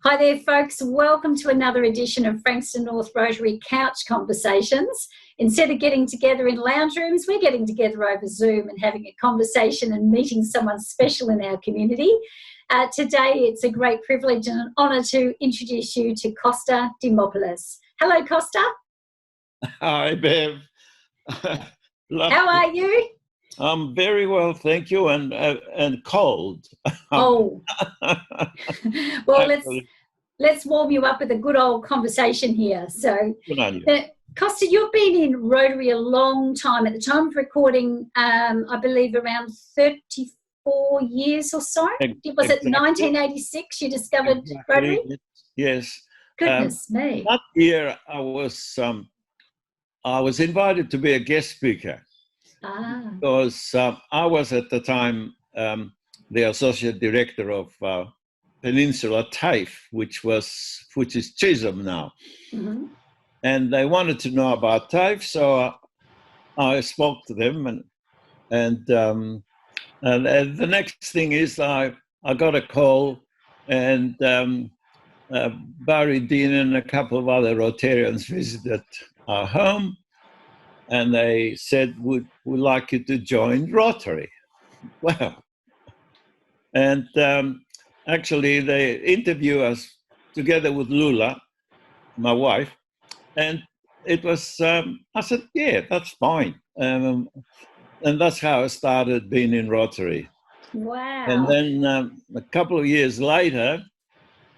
Hi there, folks. Welcome to another edition of Frankston North Rotary Couch Conversations. Instead of getting together in lounge rooms, we're getting together over Zoom and having a conversation and meeting someone special in our community. Today, it's a great privilege and an honour to introduce you to Kostas Demopoulos. Hello, Costa. Hi, Bev. How are you? I'm very well, thank you, and cold. Oh, well, let's warm you up with a good old conversation here. So, Costa, you've been in Rotary a long time. At the time of recording, I believe around 34 years or so. Was it 1986 you discovered Rotary? Yes. Goodness me. That year, I was invited to be a guest speaker. Because I was at the time the associate director of Peninsula TAFE, which is Chisholm now. Mm-hmm. And they wanted to know about TAFE, so I spoke to them, and the next thing is I got a call, and Barry Dean and a couple of other Rotarians visited our home. And they said, we'd like you to join Rotary. Well, and actually they interviewed us together with Lula, my wife, and it was, I said, yeah, that's fine. And that's how I started being in Rotary. Wow. And then a couple of years later,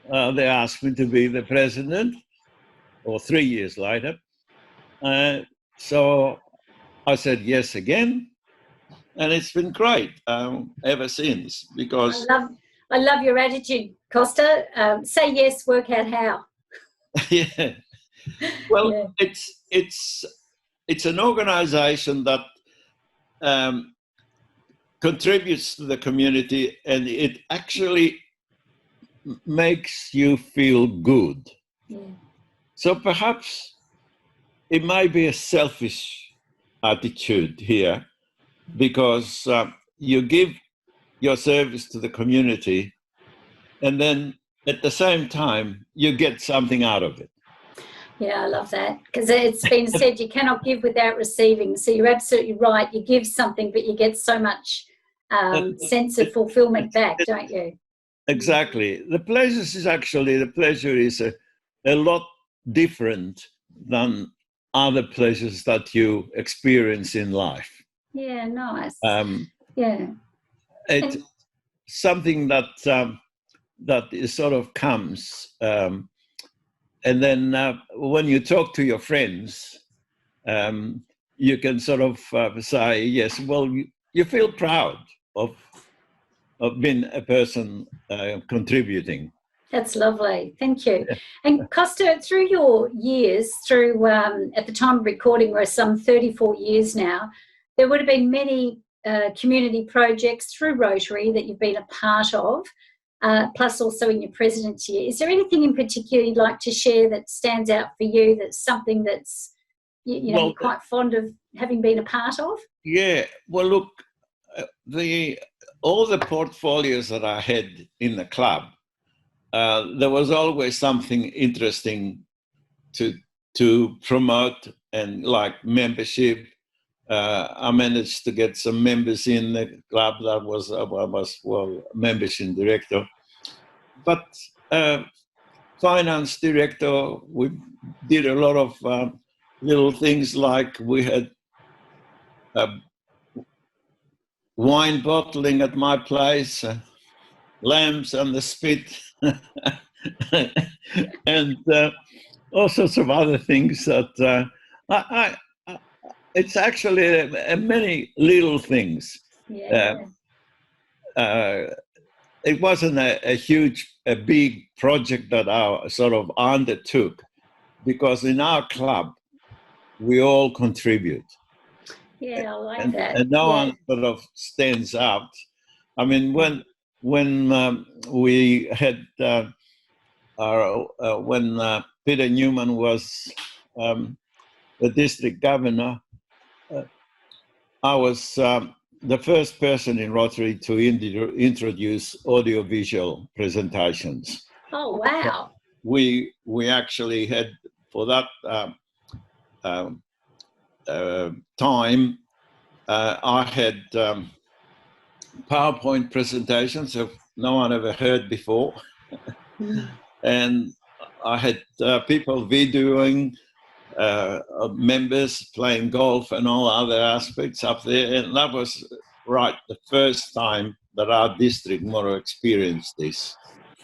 they asked me to be the president, or 3 years later. So I said yes again, and it's been great ever since. Because I love your attitude, Costa. Say yes, work out how. Yeah. Well, yeah. It's an organisation that contributes to the community, and it actually makes you feel good. Yeah. So perhaps it might be a selfish attitude here, because you give your service to the community, and then at the same time you get something out of it. Yeah, I love that, because it's been said you cannot give without receiving. So you're absolutely right. You give something, but you get so much sense of fulfillment back, don't you? Exactly. The pleasure is a lot different than other pleasures that you experience in life. Yeah, nice. It's something that is sort of comes, and then when you talk to your friends, you can sort of say, yes, well, you feel proud of being a person contributing. That's lovely. Thank you. And Costa, through your years, at the time of recording, we're some 34 years now, there would have been many community projects through Rotary that you've been a part of, plus also in your presidency year. Is there anything in particular you'd like to share that stands out for you, that's something that's, you're quite fond of having been a part of? Yeah. Well, look, all the portfolios that I had in the club, there was always something interesting to promote, and like membership. I managed to get some members in the club. That was membership director. But finance director, we did a lot of little things, like we had wine bottling at my place, lamps on the spit, and all sorts of other things that it's actually many little things. Yeah. It wasn't a big project that I sort of undertook, because in our club we all contribute. Yeah, I like that. And no one sort of stands out. I mean, when we had when Peter Newman was the district governor, I was the first person in Rotary to introduce audiovisual presentations. Oh, wow. We actually had, for that time, I had PowerPoint presentations that no one ever heard before. And I had people videoing members playing golf and all other aspects up there. And that was the first time that our district more experienced this.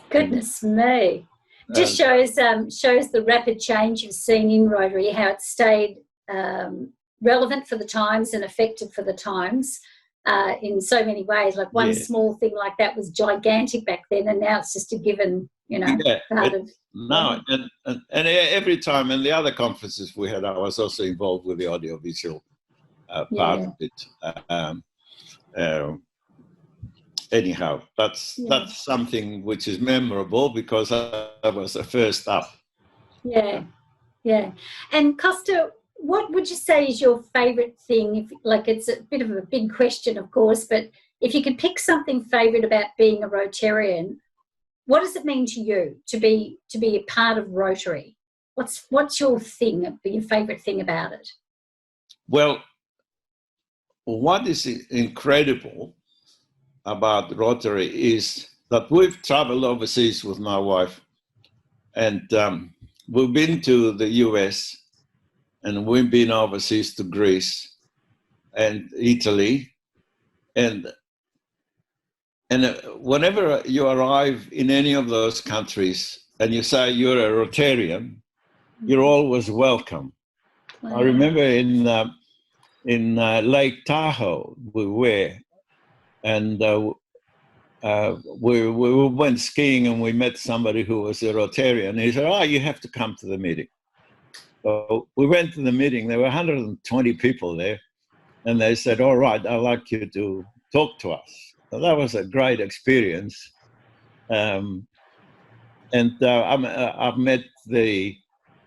Goodness me. Just shows the rapid change you've seen in Rotary, how it stayed relevant for the times and effective for the times in so many ways. Like one small thing like that was gigantic back then, and now it's just a given, part of... No, and every time, and the other conferences we had, I was also involved with the audiovisual part of it. Anyhow, that's something which is memorable because I was the first up. Yeah. And Costa, what would you say is your favourite thing? It's a bit of a big question, of course, but if you could pick something favourite about being a Rotarian, what does it mean to you to be a part of Rotary? What's your thing, your favourite thing about it? Well, what is incredible about Rotary is that we've traveled overseas with my wife, and we've been to the US, and we've been overseas to Greece and Italy, and whenever you arrive in any of those countries and you say you're a Rotarian, you're always welcome. Wow. I remember in Lake Tahoe we were, and we went skiing and we met somebody who was a Rotarian. He said, "Oh, you have to come to the meeting." So we went to the meeting. There were 120 people there, and they said, "All right, I'd like you to talk to us." So that was a great experience. And I've met the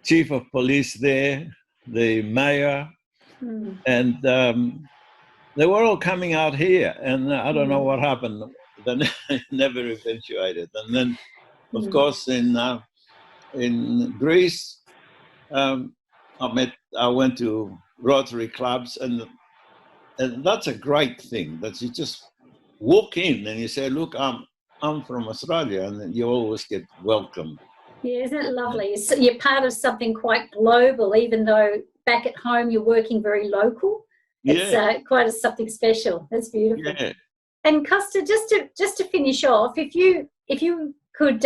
chief of police there, the mayor, and they were all coming out here, and I don't know what happened. They never eventuated. And then, of course, in Greece, I went to Rotary clubs, and that's a great thing. That you just walk in and you say, "Look, I'm from Australia," and then you always get welcomed. Yeah, isn't it lovely? So you're part of something quite global, even though back at home you're working very local. It's quite something special. That's beautiful. Yeah. And Costa, just to finish off, if you could,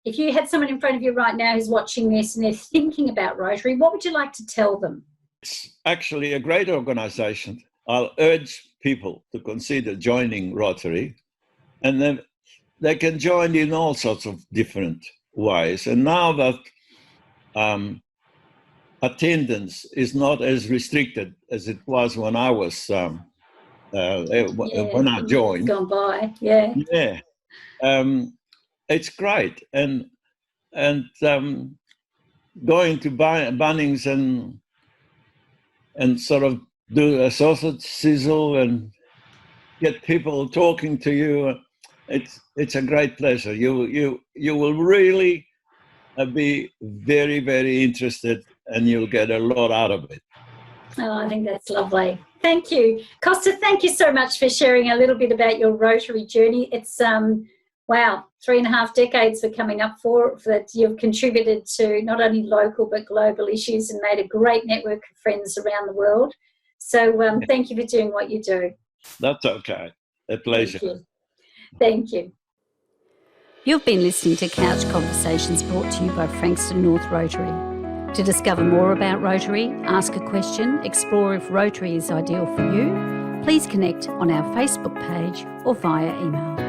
if you had someone in front of you right now who's watching this and they're thinking about Rotary, what would you like to tell them? It's actually a great organisation. I'll urge people to consider joining Rotary, and then they can join in all sorts of different ways. And now that attendance is not as restricted as it was when I was when I joined. Gone by, yeah. Yeah, it's great, and going to Bunnings and sort of do a sausage sizzle and get people talking to you. It's a great pleasure. You will really be very, very interested, and you'll get a lot out of it. Oh, I think that's lovely. Thank you. Costa, thank you so much for sharing a little bit about your Rotary journey. It's, wow, 3.5 decades are coming up for that you've contributed to not only local but global issues and made a great network of friends around the world. So thank you for doing what you do. That's okay. A pleasure. Thank you. You've been listening to Couch Conversations brought to you by Frankston North Rotary. To discover more about Rotary, ask a question, explore if Rotary is ideal for you, please connect on our Facebook page or via email.